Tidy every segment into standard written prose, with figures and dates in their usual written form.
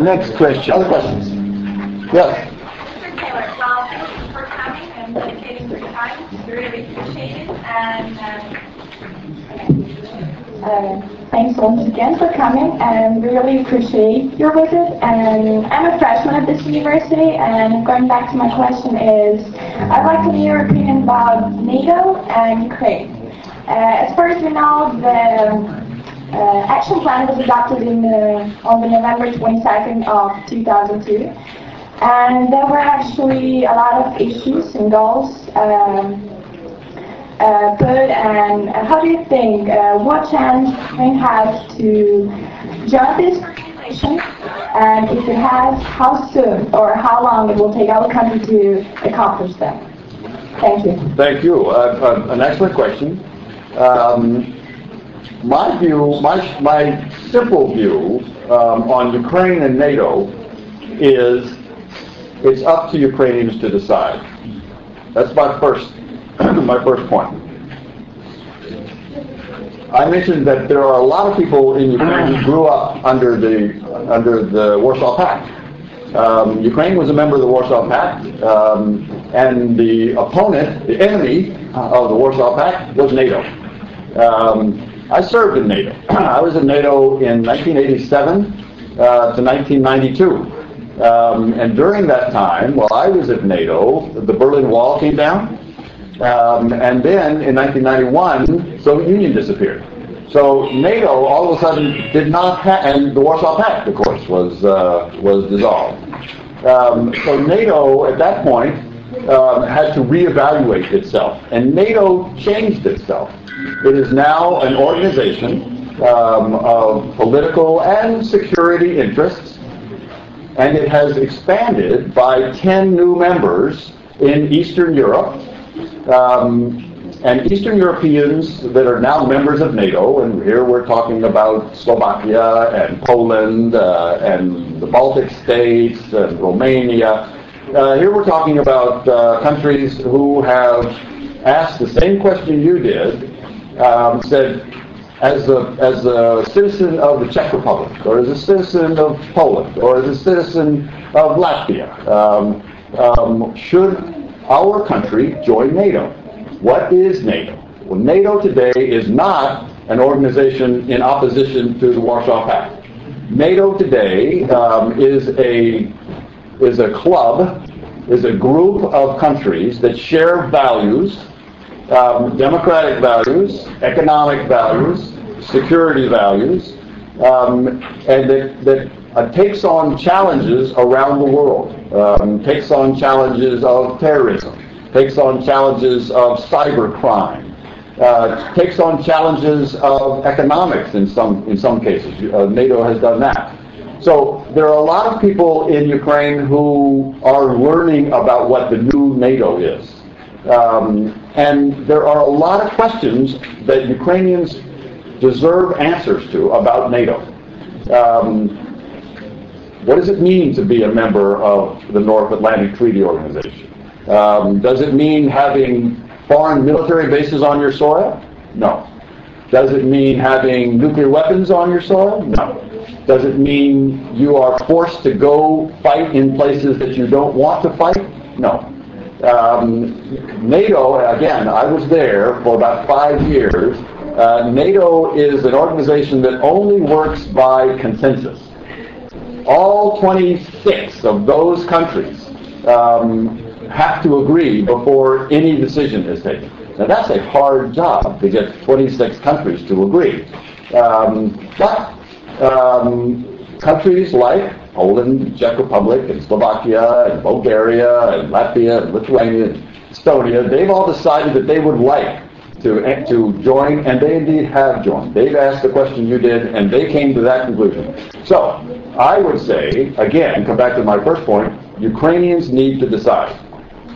Next question. Other questions? Yes. Mr. Taylor, well, thank you for coming and dedicating your time. We really appreciate it. Thanks once again for coming, and we really appreciate your visit. And I'm a freshman at this university, and going back to my question is, I'd like to know your opinion about NATO and Ukraine. As far as we know, the action plan was adopted on the November 22nd of 2002, and there were actually a lot of issues and goals put, and how do you think, what chance Ukraine has to join this organization, and if it has, how soon or how long it will take our country to accomplish that? Thank you. Thank you. An excellent question. My view, my simple view on Ukraine and NATO is it's up to Ukrainians to decide. That's my first point. I mentioned that there are a lot of people in Ukraine who grew up under the Warsaw Pact. Ukraine was a member of the Warsaw Pact, and the opponent, the enemy of the Warsaw Pact was NATO. I served in NATO. I was in NATO in 1987 to 1992. And during that time, while I was at NATO, the Berlin Wall came down. And then in 1991, Soviet Union disappeared. So NATO all of a sudden did not have, and the Warsaw Pact, of course, was dissolved. So NATO at that point had to reevaluate itself, and NATO changed itself. It is now an organization of political and security interests, and it has expanded by 10 new members in Eastern Europe. And Eastern Europeans that are now members of NATO, and here we're talking about Slovakia and Poland and the Baltic states and Romania. Here we're talking about countries who have asked the same question you did, said, as a citizen of the Czech Republic, or as a citizen of Poland, or as a citizen of Latvia, should our country join NATO? What is NATO? Well, NATO today is not an organization in opposition to the Warsaw Pact. NATO today is a club, is a group of countries that share values, democratic values, economic values, security values, and that takes on challenges around the world, takes on challenges of terrorism, takes on challenges of cybercrime, takes on challenges of economics in some cases. NATO has done that. So there are a lot of people in Ukraine who are learning about what the new NATO is. And there are a lot of questions that Ukrainians deserve answers to about NATO. What does it mean to be a member of the North Atlantic Treaty Organization? Does it mean having foreign military bases on your soil? No. Does it mean having nuclear weapons on your soil? No. Does it mean you are forced to go fight in places that you don't want to fight? No. NATO, again, I was there for about 5 years. NATO is an organization that only works by consensus. All 26 of those countries have to agree before any decision is taken. Now that's a hard job to get 26 countries to agree. But countries like Poland, Czech Republic, and Slovakia, and Bulgaria, and Latvia, and Lithuania, and Estonia, they've all decided that they would like to join, and they indeed have joined. They've asked the question you did, and they came to that conclusion. So, I would say, again, come back to my first point, Ukrainians need to decide.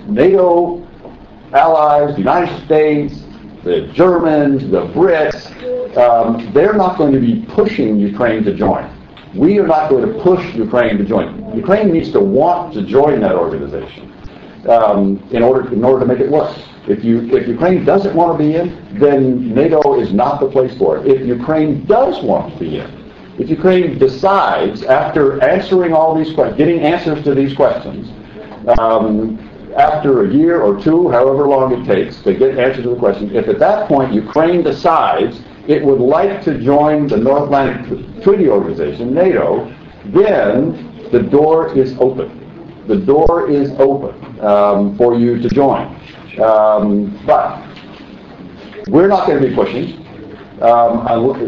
NATO allies, the United States, the Germans, the Brits, they're not going to be pushing Ukraine to join. We are not going to push Ukraine to join. Ukraine needs to want to join that organization in order to make it work. If Ukraine doesn't want to be in, then NATO is not the place for it. If Ukraine does want to be in, if Ukraine decides, after answering all these questions, getting answers to these questions, after a year or two, however long it takes to get answers to the question, if at that point Ukraine decides it would like to join the North Atlantic Treaty Organization, NATO, then the door is open. The door is open for you to join. But we're not going to be pushing.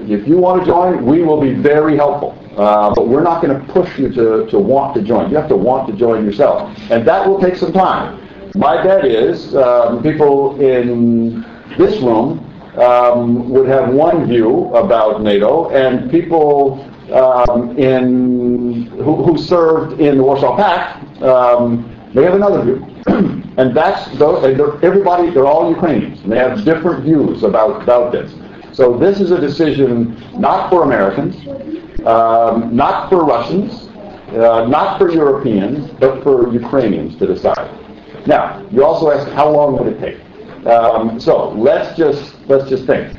If you want to join, we will be very helpful. But we're not going to push you to want to join. You have to want to join yourself. And that will take some time. My bet is people in this room would have one view about NATO, and people who served in the Warsaw Pact may have another view. And they're all Ukrainians, and they have different views about this. So this is a decision not for Americans, not for Russians, not for Europeans, but for Ukrainians to decide. Now, you also asked how long would it take? So let's just think.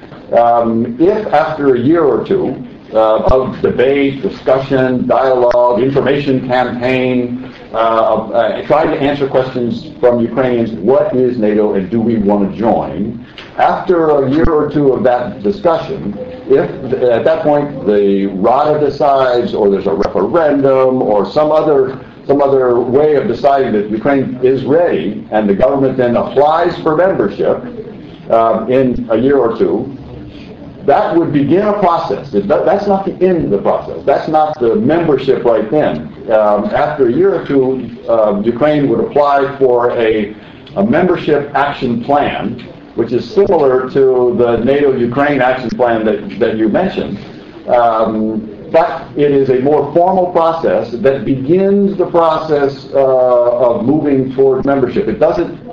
If after a year or two of debate, discussion, dialogue, information campaign, trying to answer questions from Ukrainians, what is NATO and do we want to join? After a year or two of that discussion, if at that point the Rada decides, or there's a referendum, or some other way of deciding that Ukraine is ready, and the government then applies for membership in a year or two, that would begin a process. That's not the end of the process. That's not the membership right then. After a year or two, Ukraine would apply for a membership action plan, which is similar to the NATO-Ukraine action plan that you mentioned. But it is a more formal process that begins the process of moving toward membership. It doesn't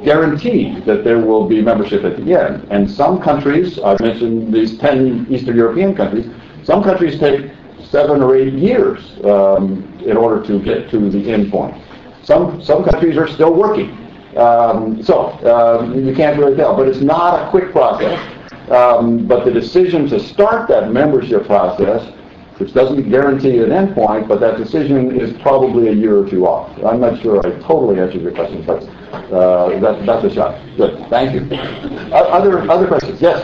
guarantee that there will be membership at the end. And some countries, I've mentioned these 10 Eastern European countries, some countries take 7 or 8 years in order to get to the end point. Some countries are still working. So you can't really tell. But it's not a quick process. But the decision to start that membership process, which doesn't guarantee an end point, but that decision is probably a year or two off. I'm not sure I totally answered your question, but that's a shot. Good, thank you. Other questions? Yes.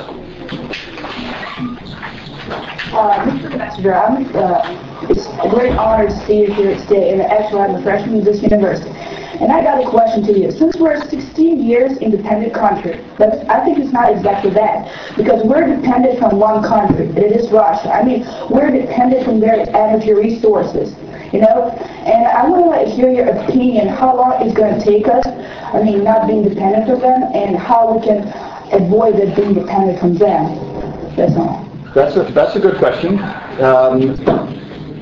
Mr. Ambassador, it's a great honor to see you here today, and actually I'm a freshman at this university. And I got a question to you. Since we're a 16 years independent country, but I think it's not exactly that, because we're dependent on one country, it is Russia. I mean, we're dependent on their energy resources, you know? And I want to hear your opinion, how long it's going to take us, I mean, not being dependent on them, and how we can avoid it being dependent on them. That's all. That's a good question.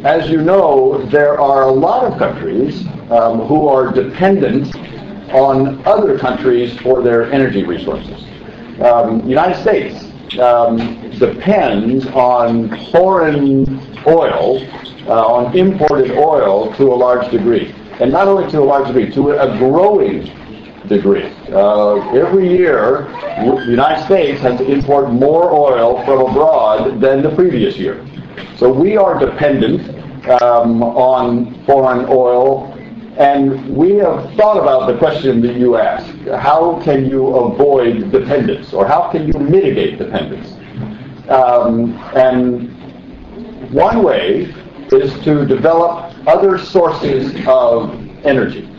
As you know, there are a lot of countries who are dependent on other countries for their energy resources. The United States depends on foreign oil, on imported oil to a large degree. And not only to a large degree, to a growing degree. Every year, the United States has to import more oil from abroad than the previous year. So we are dependent on foreign oil, and we have thought about the question that you asked. How can you avoid dependence, or how can you mitigate dependence? And one way is to develop other sources of energy.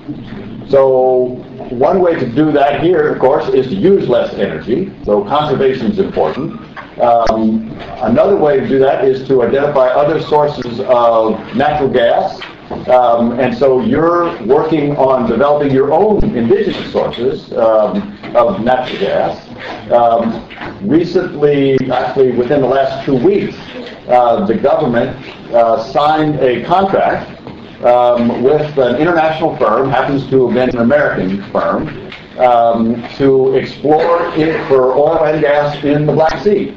So one way to do that here, of course, is to use less energy. So conservation is important. Another way to do that is to identify other sources of natural gas. And so you're working on developing your own indigenous sources of natural gas. Recently, actually within the last 2 weeks, the government signed a contract with an international firm, happens to have been an American firm, to explore it for oil and gas in the Black Sea.